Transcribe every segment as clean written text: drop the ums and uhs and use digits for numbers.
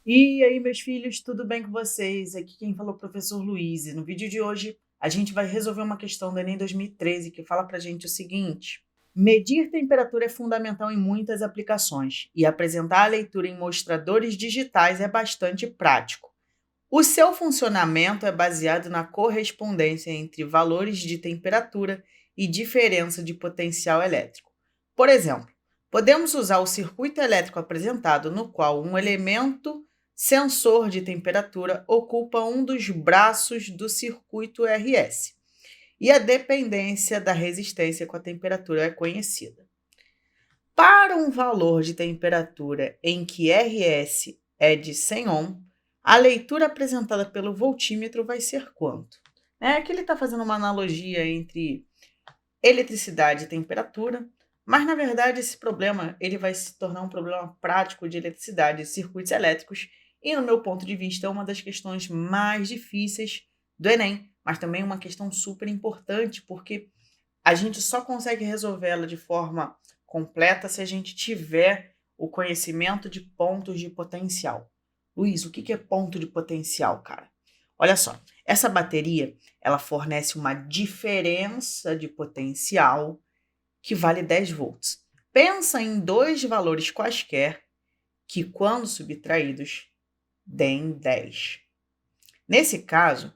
E aí, meus filhos, tudo bem com vocês? Aqui quem falou é o professor Luiz. E no vídeo de hoje, a gente vai resolver uma questão do Enem 2013 que fala pra gente o seguinte: medir temperatura é fundamental em muitas aplicações e apresentar a leitura em mostradores digitais é bastante prático. O seu funcionamento é baseado na correspondência entre valores de temperatura e diferença de potencial elétrico. Por exemplo, podemos usar o circuito elétrico apresentado, no qual um elemento sensor de temperatura ocupa um dos braços do circuito RS, e a dependência da resistência com a temperatura é conhecida. Para um valor de temperatura em que RS é de 100 ohm, a leitura apresentada pelo voltímetro vai ser quanto? Aqui ele está fazendo uma analogia entre eletricidade e temperatura, mas na verdade esse problema ele vai se tornar um problema prático de eletricidade e circuitos elétricos, e no meu ponto de vista é uma das questões mais difíceis do Enem, mas também uma questão super importante, porque a gente só consegue resolvê-la de forma completa se a gente tiver o conhecimento de pontos de potencial. Luiz, o que é ponto de potencial, cara? Olha só, essa bateria ela fornece uma diferença de potencial que vale 10 volts. Pensa em dois valores quaisquer que, quando subtraídos, deem 10. Nesse caso,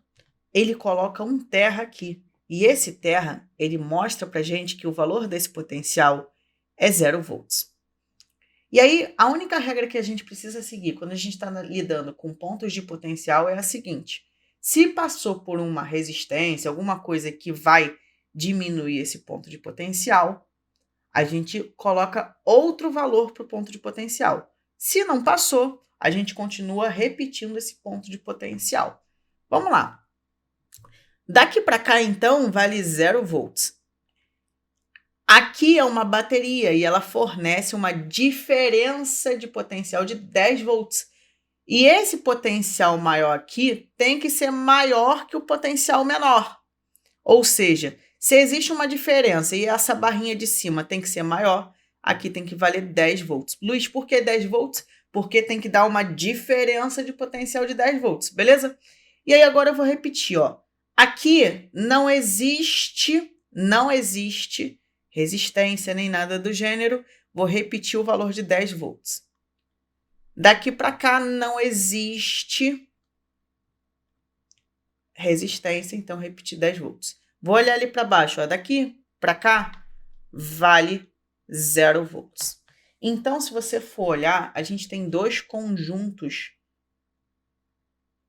ele coloca um terra aqui. E esse terra, ele mostra para a gente que o valor desse potencial é 0 volts. E aí, a única regra que a gente precisa seguir quando a gente está lidando com pontos de potencial é a seguinte: se passou por uma resistência, alguma coisa que vai diminuir esse ponto de potencial, a gente coloca outro valor para o ponto de potencial. Se não passou, a gente continua repetindo esse ponto de potencial. Vamos lá. Daqui para cá, então, vale 0 volts. Aqui é uma bateria e ela fornece uma diferença de potencial de 10 volts. E esse potencial maior aqui tem que ser maior que o potencial menor. Ou seja, se existe uma diferença e essa barrinha de cima tem que ser maior, aqui tem que valer 10 volts. Luiz, por que 10 volts? Porque tem que dar uma diferença de potencial de 10 volts, beleza? E aí agora eu vou repetir, ó. Aqui não existe resistência nem nada do gênero. Vou repetir o valor de 10 volts. Daqui para cá não existe resistência, então repetir 10 volts. Vou olhar ali para baixo, ó. Daqui para cá vale 0 volts. Então, se você for olhar, a gente tem dois conjuntos.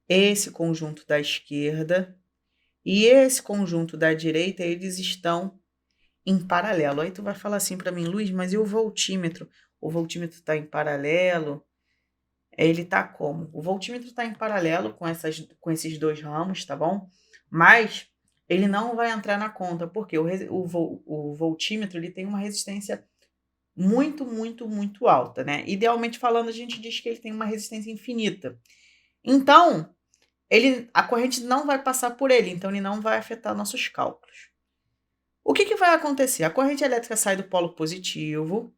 Esse conjunto da esquerda e esse conjunto da direita, eles estão em paralelo. Aí tu vai falar assim para mim: Luiz, mas e o voltímetro? O voltímetro está em paralelo? Ele está como? O voltímetro está em paralelo com esses dois ramos, tá bom? Mas ele não vai entrar na conta, porque o voltímetro ele tem uma resistência muito, muito, muito alta, né? Idealmente falando, a gente diz que ele tem uma resistência infinita. Então, a corrente não vai passar por ele, então ele não vai afetar nossos cálculos. O que vai acontecer? A corrente elétrica sai do polo positivo,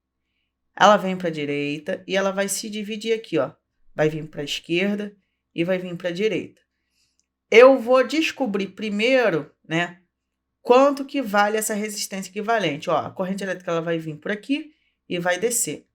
ela vem para a direita e ela vai se dividir aqui, ó. Vai vir para a esquerda e vai vir para a direita. Eu vou descobrir primeiro, né, quanto que vale essa resistência equivalente. Ó, a corrente elétrica ela vai vir por aqui e vai descer.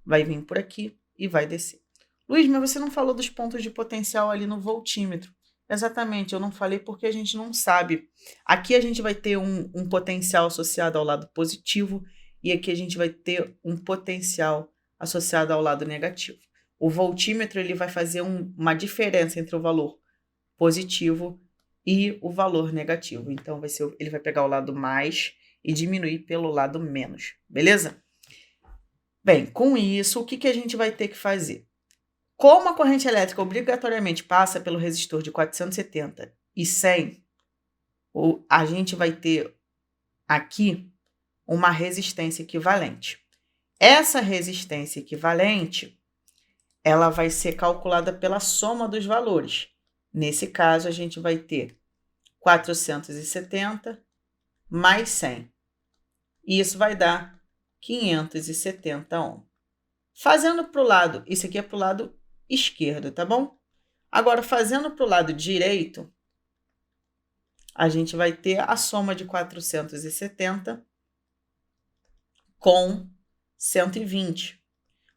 Vai vir por aqui e vai descer. Luiz, mas você não falou dos pontos de potencial ali no voltímetro. Exatamente, eu não falei porque a gente não sabe. Aqui a gente vai ter um potencial associado ao lado positivo e aqui a gente vai ter um potencial associado ao lado negativo. O voltímetro ele vai fazer uma diferença entre o valor positivo e o valor negativo. Então ele vai pegar o lado mais e diminuir pelo lado menos, beleza? Bem, com isso, o que a gente vai ter que fazer? Como a corrente elétrica obrigatoriamente passa pelo resistor de 470 e 100, a gente vai ter aqui uma resistência equivalente. Essa resistência equivalente, ela vai ser calculada pela soma dos valores. Nesse caso, a gente vai ter 470 mais 100. E isso vai dar 570 ohm. Fazendo para o lado, isso aqui é para o lado esquerdo, tá bom? Agora, fazendo para o lado direito, a gente vai ter a soma de 470 com 120,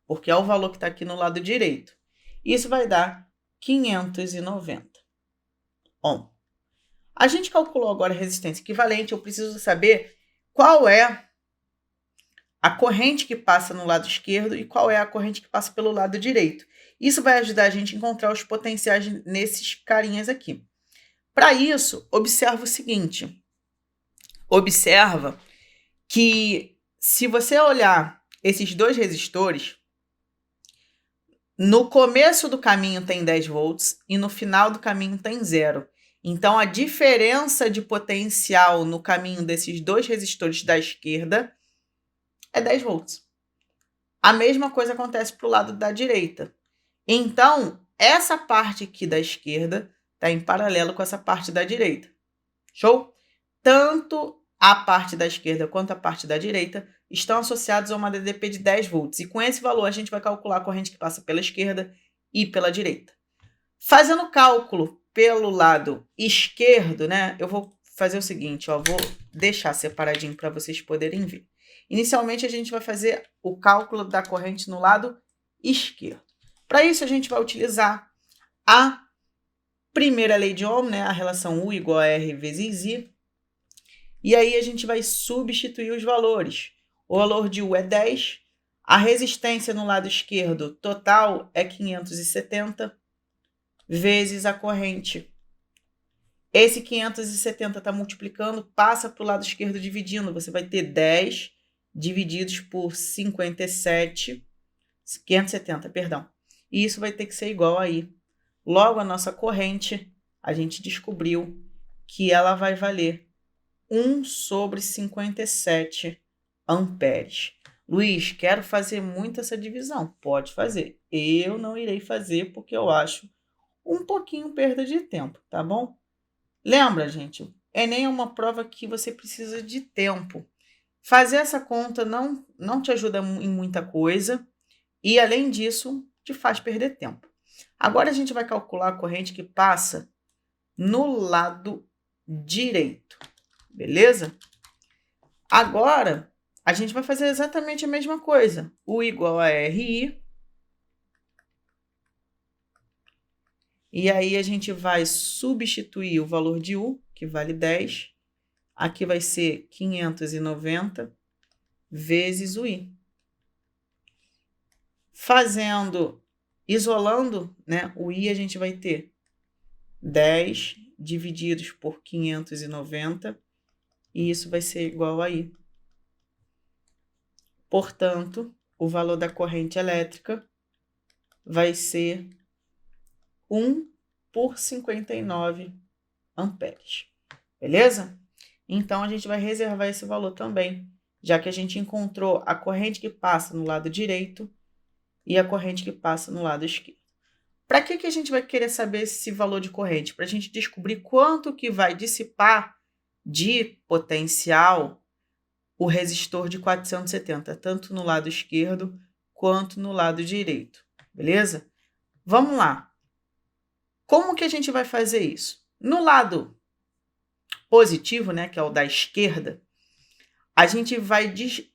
porque é o valor que está aqui no lado direito. Isso vai dar 590 ohm. A gente calculou agora a resistência equivalente, eu preciso saber qual é a corrente que passa no lado esquerdo e qual é a corrente que passa pelo lado direito. Isso vai ajudar a gente a encontrar os potenciais nesses carinhas aqui. Para isso, observa o seguinte. Observa que se você olhar esses dois resistores, no começo do caminho tem 10 volts e no final do caminho tem 0. Então, a diferença de potencial no caminho desses dois resistores da esquerda é 10 volts. A mesma coisa acontece para o lado da direita. Então, essa parte aqui da esquerda está em paralelo com essa parte da direita. Show? Tanto a parte da esquerda quanto a parte da direita estão associados a uma DDP de 10 volts. E com esse valor, a gente vai calcular a corrente que passa pela esquerda e pela direita. Fazendo o cálculo pelo lado esquerdo, né? Eu vou fazer o seguinte, ó, vou deixar separadinho para vocês poderem ver. Inicialmente, a gente vai fazer o cálculo da corrente no lado esquerdo. Para isso, a gente vai utilizar a primeira lei de Ohm, né? A relação U igual a R vezes I. E aí, a gente vai substituir os valores. O valor de U é 10. A resistência no lado esquerdo total é 570 vezes a corrente. Esse 570 está multiplicando, passa para o lado esquerdo dividindo. Você vai ter 10 divididos por 570, perdão. E isso vai ter que ser igual aí. Logo, a nossa corrente, a gente descobriu que ela vai valer 1 sobre 57 amperes. Luiz, quero fazer muito essa divisão. Pode fazer. Eu não irei fazer porque eu acho um pouquinho perda de tempo, tá bom? Lembra, gente, Enem é uma prova que você precisa de tempo. Fazer essa conta não te ajuda em muita coisa e, além disso, te faz perder tempo. Agora a gente vai calcular a corrente que passa no lado direito, beleza? Agora, a gente vai fazer exatamente a mesma coisa. U igual a RI. E aí a gente vai substituir o valor de U, que vale 10. Aqui vai ser 590 vezes o I. Isolando, né, o I, a gente vai ter 10 divididos por 590, e isso vai ser igual a I. Portanto, o valor da corrente elétrica vai ser 1 por 59 amperes. Beleza? Então, a gente vai reservar esse valor também, já que a gente encontrou a corrente que passa no lado direito e a corrente que passa no lado esquerdo. Para que a gente vai querer saber esse valor de corrente? Para a gente descobrir quanto que vai dissipar de potencial o resistor de 470, tanto no lado esquerdo quanto no lado direito. Beleza? Vamos lá. Como que a gente vai fazer isso? No lado positivo, né, que é o da esquerda, a gente vai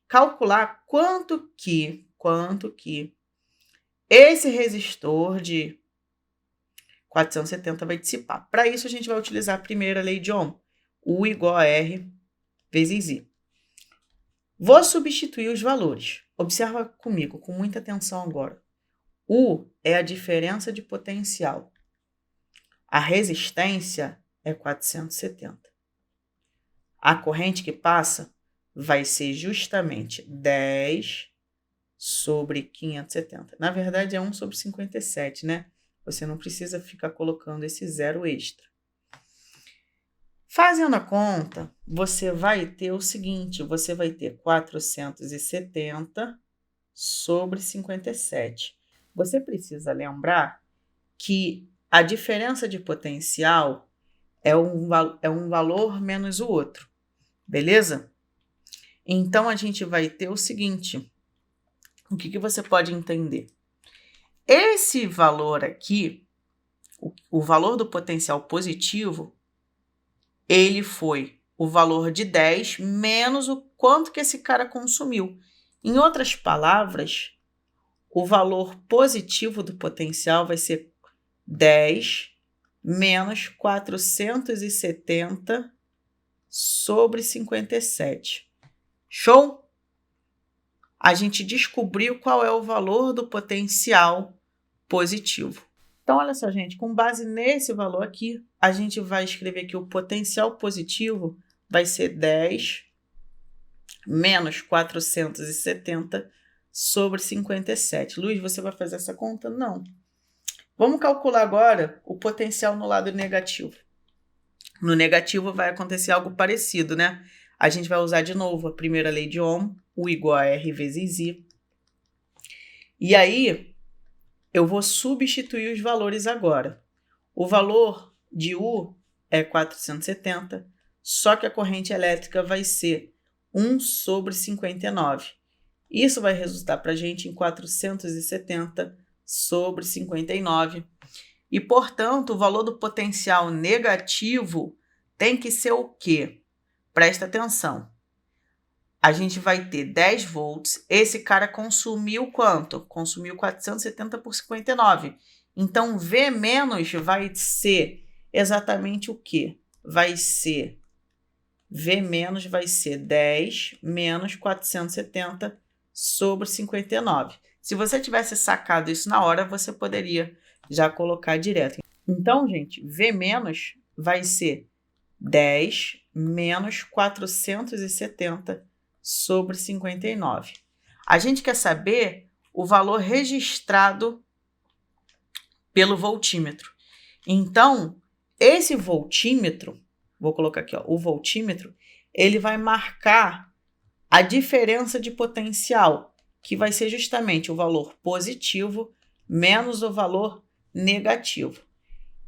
calcular quanto que esse resistor de 470 vai dissipar. Para isso, a gente vai utilizar a primeira lei de Ohm, U igual a R vezes I. Vou substituir os valores. Observa comigo, com muita atenção agora. U é a diferença de potencial. A resistência é 470. A corrente que passa vai ser justamente 10 sobre 570. Na verdade, é 1 sobre 57, né? Você não precisa ficar colocando esse zero extra. Fazendo a conta, você vai ter o seguinte, você vai ter 470 sobre 57. Você precisa lembrar que a diferença de potencial é um valor menos o outro, beleza? Então, a gente vai ter o seguinte, o que você pode entender? esse valor aqui, o valor do potencial positivo, ele foi o valor de 10 menos o quanto que esse cara consumiu. Em outras palavras, o valor positivo do potencial vai ser 10 menos 470 sobre 57. Show? A gente descobriu qual é o valor do potencial positivo. Então, olha só, gente, com base nesse valor aqui, a gente vai escrever que o potencial positivo vai ser 10 menos 470 sobre 57. Luiz, você vai fazer essa conta? Não. Vamos calcular agora o potencial no lado negativo. No negativo vai acontecer algo parecido, né? A gente vai usar de novo a primeira lei de Ohm, U igual a R vezes I. E aí, eu vou substituir os valores agora. O valor de U é 470, só que a corrente elétrica vai ser 1 sobre 59. Isso vai resultar para a gente em 470 sobre 59. E, portanto, o valor do potencial negativo tem que ser o quê? Presta atenção. A gente vai ter 10 volts. Esse cara consumiu quanto? Consumiu 470 por 59. Então, V menos vai ser exatamente o quê? V menos vai ser 10 menos 470 sobre 59. Se você tivesse sacado isso na hora, você poderia já colocar direto. Então, gente, V menos vai ser 10 menos 470 sobre 59. A gente quer saber o valor registrado pelo voltímetro. Então, esse voltímetro, vou colocar aqui, ó, o voltímetro, ele vai marcar a diferença de potencial, que vai ser justamente o valor positivo menos o valor negativo.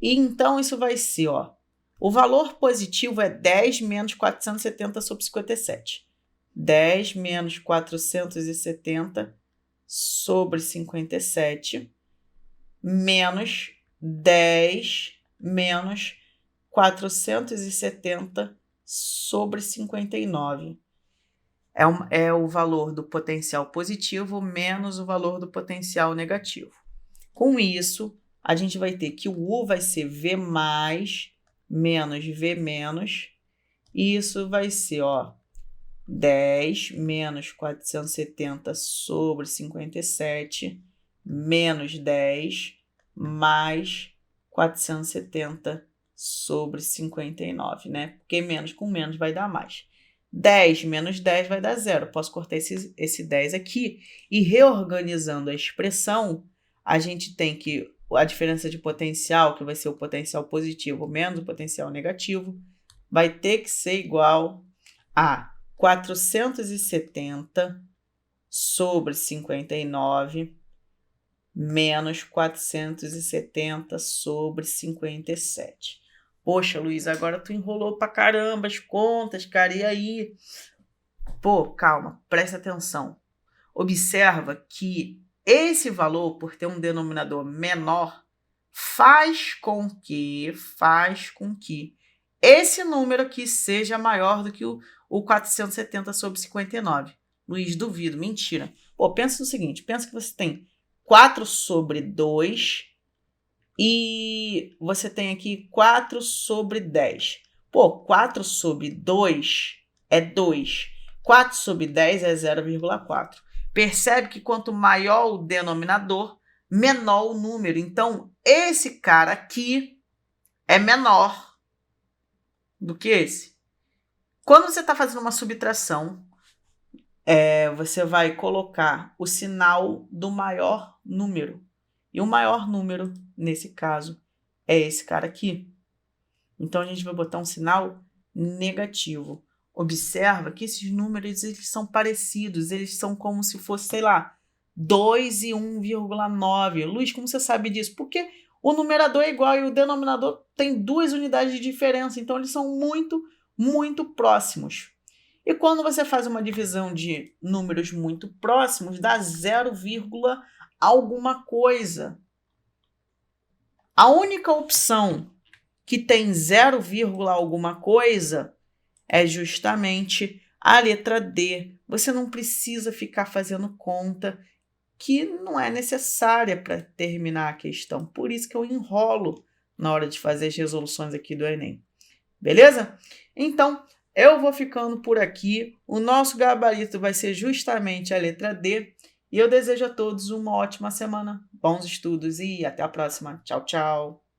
E então isso vai ser, ó, o valor positivo é 10 menos 470 sobre 57. 10 menos 470 sobre 57 menos 10 menos 470 sobre 59. É o valor do potencial positivo menos o valor do potencial negativo. Com isso, a gente vai ter que o U vai ser V mais menos V menos. E isso vai ser, ó, 10 menos 470 sobre 57 menos 10 mais 470 sobre 59, né? Porque menos com menos vai dar mais. 10 menos 10 vai dar 0. Posso cortar esse 10 aqui e reorganizando a expressão, a gente tem que a diferença de potencial, que vai ser o potencial positivo menos o potencial negativo, vai ter que ser igual a 470 sobre 59 menos 470 sobre 57. Poxa, Luiz, agora tu enrolou pra caramba as contas, cara, e aí? Pô, calma, presta atenção. Observa que esse valor, por ter um denominador menor, faz com que esse número aqui seja maior do que o 470 sobre 59. Luiz, duvido, mentira. Pô, pensa no seguinte, pensa que você tem 4 sobre 2 e você tem aqui 4 sobre 10. Pô, 4 sobre 2 é 2. 4 sobre 10 é 0,4. Percebe que quanto maior o denominador, menor o número. Então, esse cara aqui é menor do que esse. Quando você está fazendo uma subtração, você vai colocar o sinal do maior número. E o maior número, nesse caso, é esse cara aqui. Então, a gente vai botar um sinal negativo. Observa que esses números eles são parecidos. Eles são como se fosse, sei lá, 2 e 1,9. Luiz, como você sabe disso? Porque o numerador é igual e o denominador tem 2 unidades de diferença. Então, eles são muito, muito próximos. E quando você faz uma divisão de números muito próximos, dá 0, alguma coisa. A única opção que tem 0, alguma coisa é justamente a letra D. Você não precisa ficar fazendo conta que não é necessária para terminar a questão. Por isso que eu enrolo na hora de fazer as resoluções aqui do Enem. Beleza? Então, eu vou ficando por aqui. O nosso gabarito vai ser justamente a letra D. E eu desejo a todos uma ótima semana, bons estudos e até a próxima. Tchau, tchau!